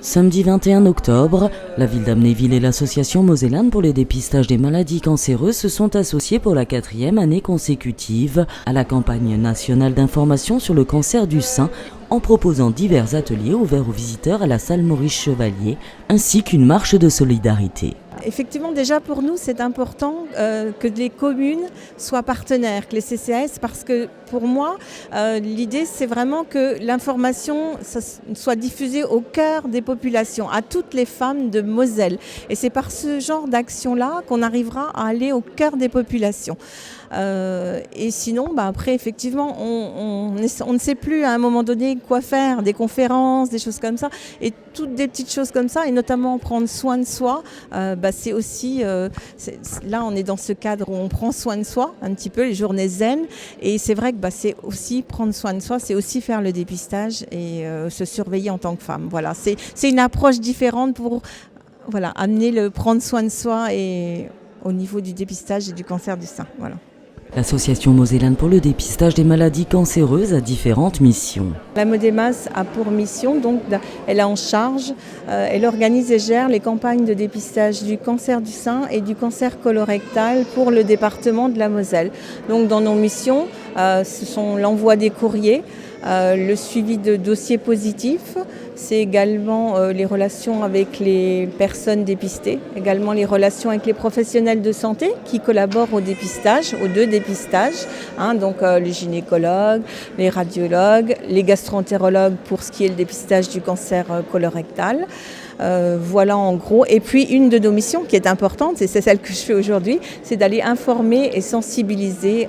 Samedi 21 octobre, la ville d'Amnéville et l'association Mosellane pour le dépistage des maladies cancéreuses se sont associés pour la 4e année consécutive à la campagne nationale d'information sur le cancer du sein en proposant divers ateliers ouverts aux visiteurs à la salle Maurice Chevalier ainsi qu'une marche de solidarité. Effectivement, déjà pour nous, c'est important que les communes soient partenaires, que les CCAS, parce que pour moi, l'idée, c'est vraiment que l'information soit diffusée au cœur des populations, à toutes les femmes de Moselle. Et c'est par ce genre d'action-là qu'on arrivera à aller au cœur des populations. Et sinon, après, effectivement, on ne sait plus à un moment donné quoi faire, des conférences, des choses comme ça, et toutes des petites choses comme ça, et notamment prendre soin de soi. C'est aussi, là, on est dans ce cadre où on prend soin de soi, un petit peu, les journées zen, et c'est vrai que c'est aussi prendre soin de soi, c'est aussi faire le dépistage et se surveiller en tant que femme. Voilà, c'est une approche différente pour amener le prendre soin de soi et au niveau du dépistage et du cancer du sein. Voilà. L'association Mosellane pour le dépistage des maladies cancéreuses a différentes missions. La Modémas a pour mission, donc elle a en charge, elle organise et gère les campagnes de dépistage du cancer du sein et du cancer colorectal pour le département de la Moselle. Donc dans nos missions, ce sont l'envoi des courriers, le suivi de dossiers positifs, c'est également les relations avec les personnes dépistées, également les relations avec les professionnels de santé qui collaborent au dépistage, aux 2 dépistages, donc les gynécologues, les radiologues, les gastroentérologues pour ce qui est le dépistage du cancer colorectal. Voilà en gros. Et puis une de nos missions qui est importante, et c'est celle que je fais aujourd'hui, c'est d'aller informer et sensibiliser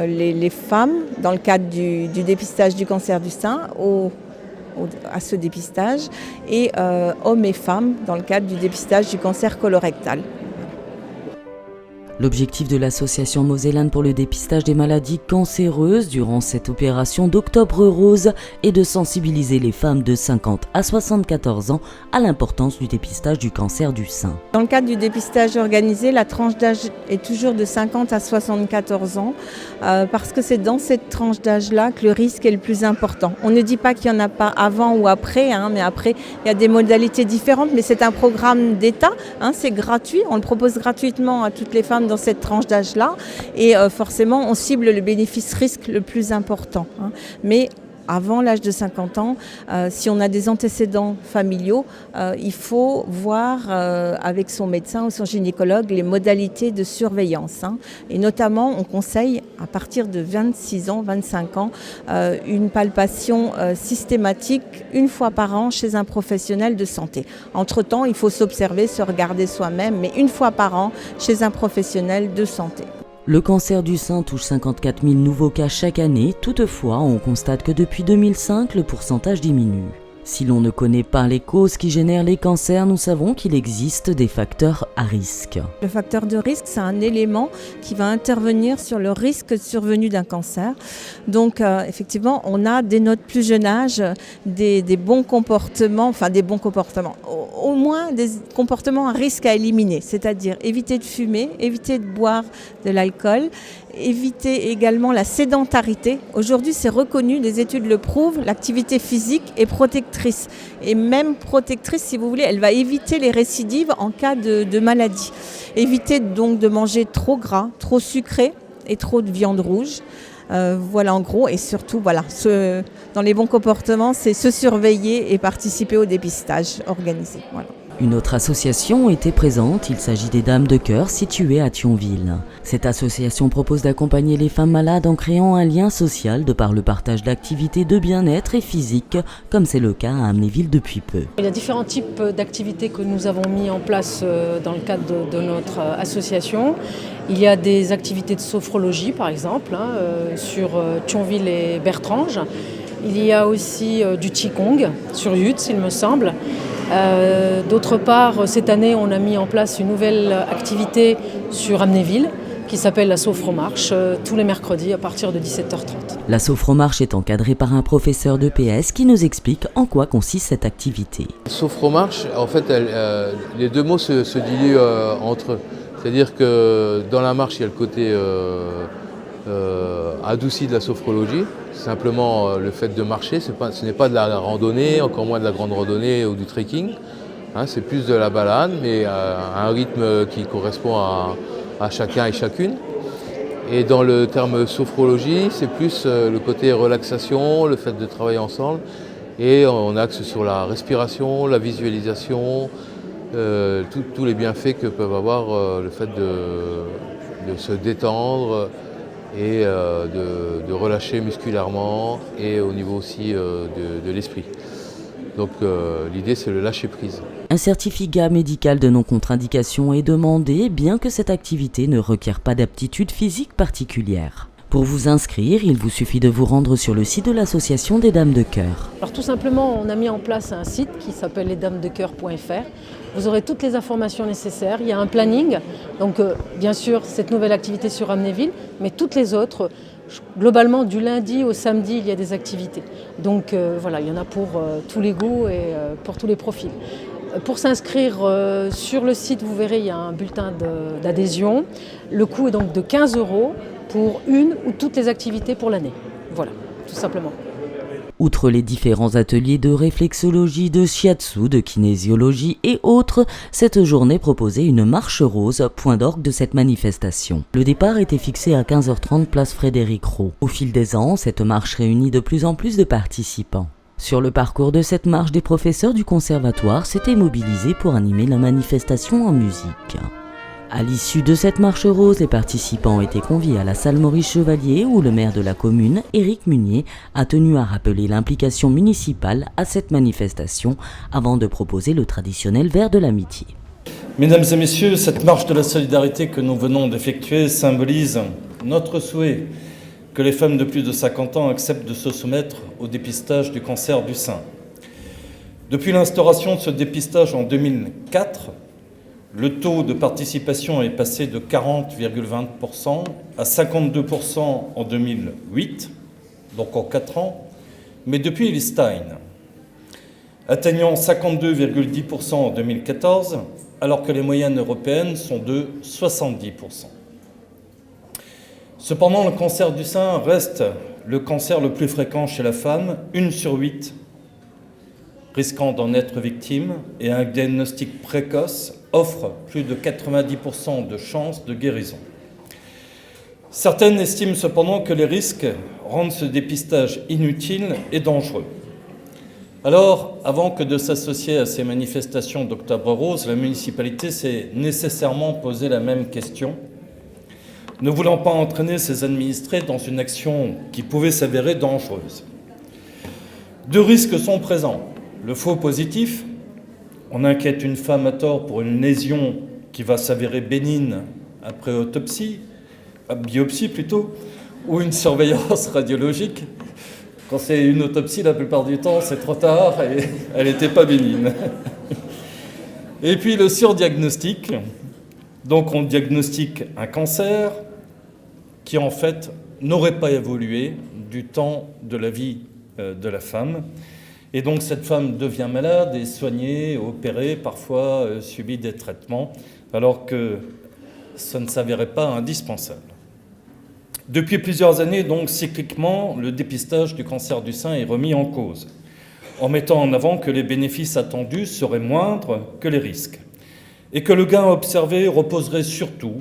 les femmes dans le cadre du dépistage du cancer du sein à ce dépistage et hommes et femmes dans le cadre du dépistage du cancer colorectal. L'objectif de l'association Mosellane pour le dépistage des maladies cancéreuses durant cette opération d'Octobre Rose est de sensibiliser les femmes de 50 à 74 ans à l'importance du dépistage du cancer du sein. Dans le cadre du dépistage organisé, la tranche d'âge est toujours de 50 à 74 ans parce que c'est dans cette tranche d'âge-là que le risque est le plus important. On ne dit pas qu'il n'y en a pas avant ou après, mais après il y a des modalités différentes, mais c'est un programme d'État, c'est gratuit, on le propose gratuitement à toutes les femmes dans cette tranche d'âge-là et forcément on cible le bénéfice-risque le plus important. Mais avant l'âge de 50 ans, si on a des antécédents familiaux, il faut voir avec son médecin ou son gynécologue les modalités de surveillance. Et notamment, on conseille à partir de 26 ans, 25 ans, une palpation systématique une fois par an chez un professionnel de santé. Entre-temps, il faut s'observer, se regarder soi-même, mais une fois par an chez un professionnel de santé. Le cancer du sein touche 54 000 nouveaux cas chaque année. Toutefois, on constate que depuis 2005, le pourcentage diminue. Si l'on ne connaît pas les causes qui génèrent les cancers, nous savons qu'il existe des facteurs à risque. Le facteur de risque, c'est un élément qui va intervenir sur le risque survenu d'un cancer. Donc, effectivement, on a dès notre plus jeune âge des bons comportements, au moins des comportements à risque à éliminer, c'est-à-dire éviter de fumer, éviter de boire de l'alcool, éviter également la sédentarité. Aujourd'hui, c'est reconnu, les études le prouvent, l'activité physique est protectrice. Et même protectrice, si vous voulez, elle va éviter les récidives en cas de maladie. Éviter donc de manger trop gras, trop sucré et trop de viande rouge. Voilà en gros, et surtout dans les bons comportements, c'est se surveiller et participer au dépistage organisé. Voilà. Une autre association était présente, il s'agit des Dames de Cœur situées à Thionville. Cette association propose d'accompagner les femmes malades en créant un lien social de par le partage d'activités de bien-être et physique, comme c'est le cas à Amnéville depuis peu. Il y a différents types d'activités que nous avons mis en place dans le cadre de notre association. Il y a des activités de sophrologie par exemple, sur Thionville et Bertrange. Il y a aussi du Qigong sur Yutz, il me semble. D'autre part, cette année, on a mis en place une nouvelle activité sur Amnéville qui s'appelle la Sophromarche, tous les mercredis à partir de 17h30. La Sophromarche est encadrée par un professeur de PS qui nous explique en quoi consiste cette activité. Sophromarche, en fait, les 2 mots se dilient entre eux. C'est-à-dire que dans la marche, il y a le côté adouci de la sophrologie. Simplement le fait de marcher, ce n'est pas de la randonnée, encore moins de la grande randonnée ou du trekking. Hein, c'est plus de la balade, mais à un rythme qui correspond à chacun et chacune. Et dans le terme sophrologie, c'est plus le côté relaxation, le fait de travailler ensemble. Et on axe sur la respiration, la visualisation, tous les bienfaits que peuvent avoir le fait de se détendre et de relâcher musculairement et au niveau aussi de l'esprit. Donc l'idée, c'est le lâcher-prise. Un certificat médical de non-contre-indication est demandé, bien que cette activité ne requiert pas d'aptitude physique particulière. Pour vous inscrire, il vous suffit de vous rendre sur le site de l'association des Dames de Cœur. Alors tout simplement, on a mis en place un site qui s'appelle lesdamesdecoeur.fr. Vous aurez toutes les informations nécessaires. Il y a un planning, donc bien sûr cette nouvelle activité sur Amnéville, mais toutes les autres, globalement du lundi au samedi, il y a des activités. Donc voilà, il y en a pour tous les goûts et pour tous les profils. Pour s'inscrire sur le site, vous verrez, il y a un bulletin d'adhésion. Le coût est donc de 15 € pour une ou toutes les activités pour l'année. Voilà, tout simplement. Outre les différents ateliers de réflexologie, de shiatsu, de kinésiologie et autres, cette journée proposait une marche rose, point d'orgue de cette manifestation. Le départ était fixé à 15h30 place Frédéric Roux. Au fil des ans, cette marche réunit de plus en plus de participants. Sur le parcours de cette marche, des professeurs du conservatoire s'étaient mobilisés pour animer la manifestation en musique. À l'issue de cette marche rose, les participants ont été conviés à la salle Maurice Chevalier où le maire de la commune, Éric Munier, a tenu à rappeler l'implication municipale à cette manifestation avant de proposer le traditionnel verre de l'amitié. Mesdames et messieurs, cette marche de la solidarité que nous venons d'effectuer symbolise notre souhait que les femmes de plus de 50 ans acceptent de se soumettre au dépistage du cancer du sein. Depuis l'instauration de ce dépistage en 2004, le taux de participation est passé de 40,20% à 52% en 2008, donc en 4 ans, mais depuis il stagne, atteignant 52,10% en 2014, alors que les moyennes européennes sont de 70%. Cependant, le cancer du sein reste le cancer le plus fréquent chez la femme, 1 sur 8 risquant d'en être victime, et un diagnostic précoce offre plus de 90% de chances de guérison. Certaines estiment cependant que les risques rendent ce dépistage inutile et dangereux. Alors, avant que de s'associer à ces manifestations d'Octobre Rose, la municipalité s'est nécessairement posé la même question, ne voulant pas entraîner ses administrés dans une action qui pouvait s'avérer dangereuse. 2 risques sont présents. Le faux positif, on inquiète une femme à tort pour une lésion qui va s'avérer bénigne après autopsie, biopsie plutôt, ou une surveillance radiologique. Quand c'est une autopsie, la plupart du temps, c'est trop tard et elle n'était pas bénigne. Et puis le surdiagnostic. Donc on diagnostique un cancer qui en fait n'aurait pas évolué du temps de la vie de la femme. Et donc cette femme devient malade, est soignée, opérée, parfois subit des traitements, alors que ça ne s'avérait pas indispensable. Depuis plusieurs années, donc cycliquement, le dépistage du cancer du sein est remis en cause, en mettant en avant que les bénéfices attendus seraient moindres que les risques, et que le gain observé reposerait surtout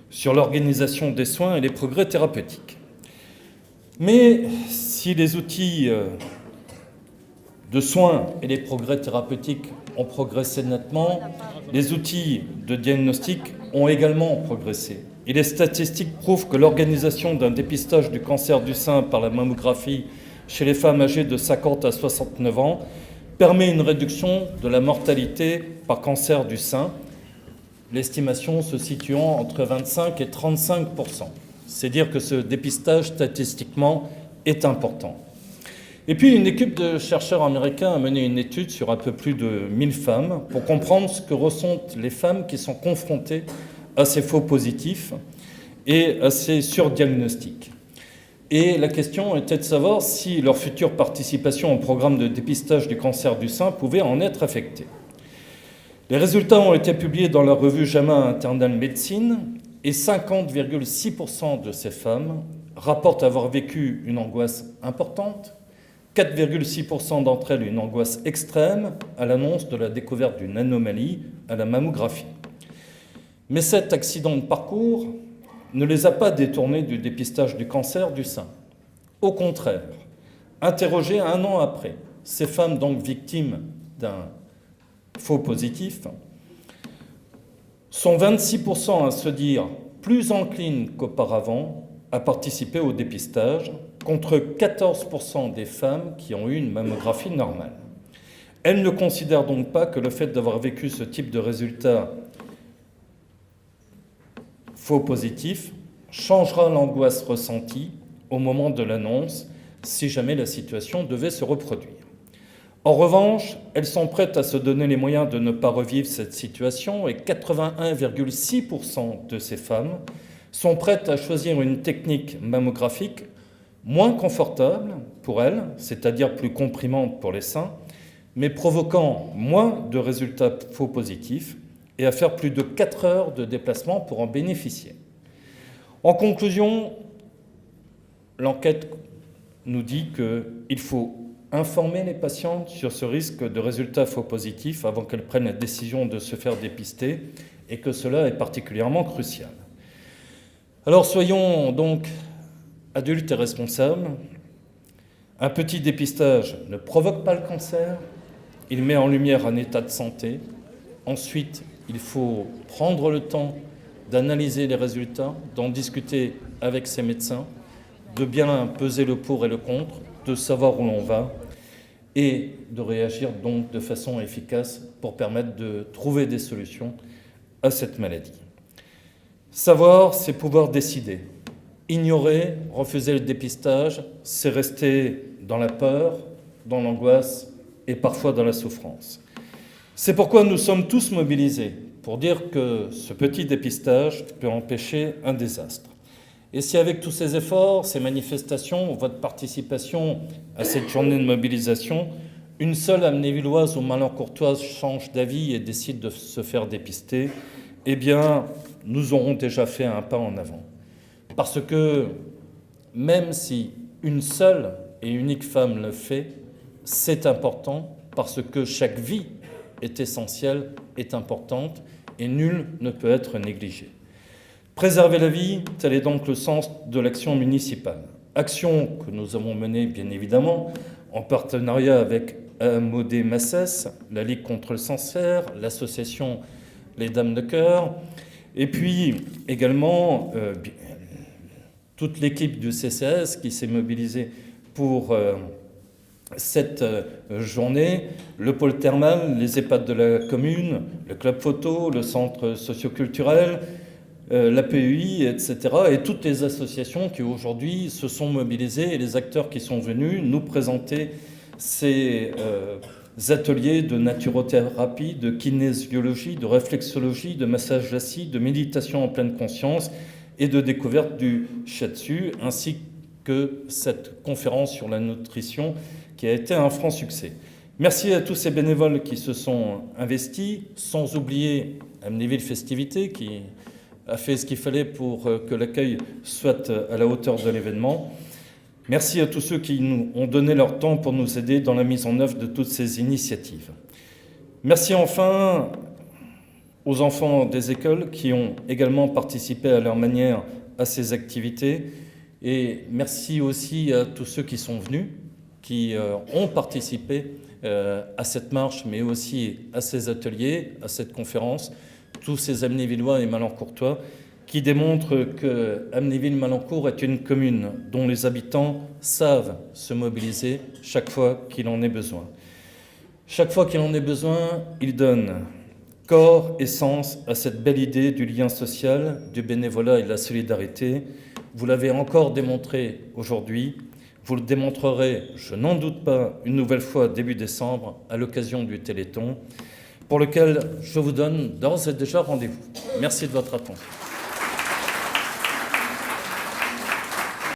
sur l'organisation des soins et les progrès thérapeutiques. Mais si les outils de soins et les progrès thérapeutiques ont progressé nettement, les outils de diagnostic ont également progressé. Et les statistiques prouvent que l'organisation d'un dépistage du cancer du sein par la mammographie chez les femmes âgées de 50 à 69 ans permet une réduction de la mortalité par cancer du sein, l'estimation se situant entre 25 et 35%. C'est dire que ce dépistage statistiquement est important. Et puis, une équipe de chercheurs américains a mené une étude sur un peu plus de 1000 femmes pour comprendre ce que ressentent les femmes qui sont confrontées à ces faux positifs et à ces surdiagnostics. Et la question était de savoir si leur future participation au programme de dépistage du cancer du sein pouvait en être affectée. Les résultats ont été publiés dans la revue JAMA Internal Medicine Et 50,6% de ces femmes rapportent avoir vécu une angoisse importante, 4,6% d'entre elles une angoisse extrême à l'annonce de la découverte d'une anomalie à la mammographie. Mais cet accident de parcours ne les a pas détournées du dépistage du cancer du sein. Au contraire, interrogées 1 an après, ces femmes donc victimes d'un faux positif sont 26% à se dire plus enclines qu'auparavant à participer au dépistage, contre 14% des femmes qui ont eu une mammographie normale. Elles ne considèrent donc pas que le fait d'avoir vécu ce type de résultat faux positif changera l'angoisse ressentie au moment de l'annonce si jamais la situation devait se reproduire. En revanche, elles sont prêtes à se donner les moyens de ne pas revivre cette situation et 81,6% de ces femmes sont prêtes à choisir une technique mammographique moins confortable pour elles, c'est-à-dire plus comprimante pour les seins, mais provoquant moins de résultats faux positifs et à faire plus de 4 heures de déplacement pour en bénéficier. En conclusion, l'enquête nous dit qu'il faut informer les patientes sur ce risque de résultats faux positifs avant qu'elles prennent la décision de se faire dépister et que cela est particulièrement crucial. Alors soyons donc adultes et responsables. Un petit dépistage ne provoque pas le cancer, il met en lumière un état de santé. Ensuite, il faut prendre le temps d'analyser les résultats, d'en discuter avec ses médecins, de bien peser le pour et le contre, de savoir où l'on va et de réagir donc de façon efficace pour permettre de trouver des solutions à cette maladie. Savoir, c'est pouvoir décider. Ignorer, refuser le dépistage, c'est rester dans la peur, dans l'angoisse et parfois dans la souffrance. C'est pourquoi nous sommes tous mobilisés pour dire que ce petit dépistage peut empêcher un désastre. Et si avec tous ces efforts, ces manifestations, votre participation à cette journée de mobilisation, une seule Amnévilloise ou Malancourtoise change d'avis et décide de se faire dépister, eh bien, nous aurons déjà fait un pas en avant. Parce que même si une seule et unique femme le fait, c'est important parce que chaque vie est essentielle, est importante et nul ne peut être négligé. Préserver la vie, tel est donc le sens de l'action municipale. Action que nous avons menée, bien évidemment, en partenariat avec Amodé Massès, la Ligue contre le cancer, l'association Les Dames de Cœur, et puis également toute l'équipe du CCAS qui s'est mobilisée pour cette journée, le pôle thermal, les EHPAD de la commune, le club photo, le centre socioculturel, la PEI, etc. et toutes les associations qui aujourd'hui se sont mobilisées et les acteurs qui sont venus nous présenter ces ateliers de naturothérapie, de kinésiologie, de réflexologie, de massage assis, de méditation en pleine conscience et de découverte du shiatsu, ainsi que cette conférence sur la nutrition qui a été un franc succès. Merci à tous ces bénévoles qui se sont investis, sans oublier Amnéville Festivités qui a fait ce qu'il fallait pour que l'accueil soit à la hauteur de l'événement. Merci à tous ceux qui nous ont donné leur temps pour nous aider dans la mise en œuvre de toutes ces initiatives. Merci enfin aux enfants des écoles qui ont également participé à leur manière à ces activités. Et merci aussi à tous ceux qui sont venus, qui ont participé à cette marche, mais aussi à ces ateliers, à cette conférence, tous ces Amnévillois et Malancourtois qui démontrent que Amnéville-Malancourt est une commune dont les habitants savent se mobiliser chaque fois qu'il en est besoin. Chaque fois qu'il en est besoin, ils donnent corps et sens à cette belle idée du lien social, du bénévolat et de la solidarité. Vous l'avez encore démontré aujourd'hui. Vous le démontrerez, je n'en doute pas, une nouvelle fois début décembre à l'occasion du Téléthon, pour lequel je vous donne d'ores et déjà rendez-vous. Merci de votre attention.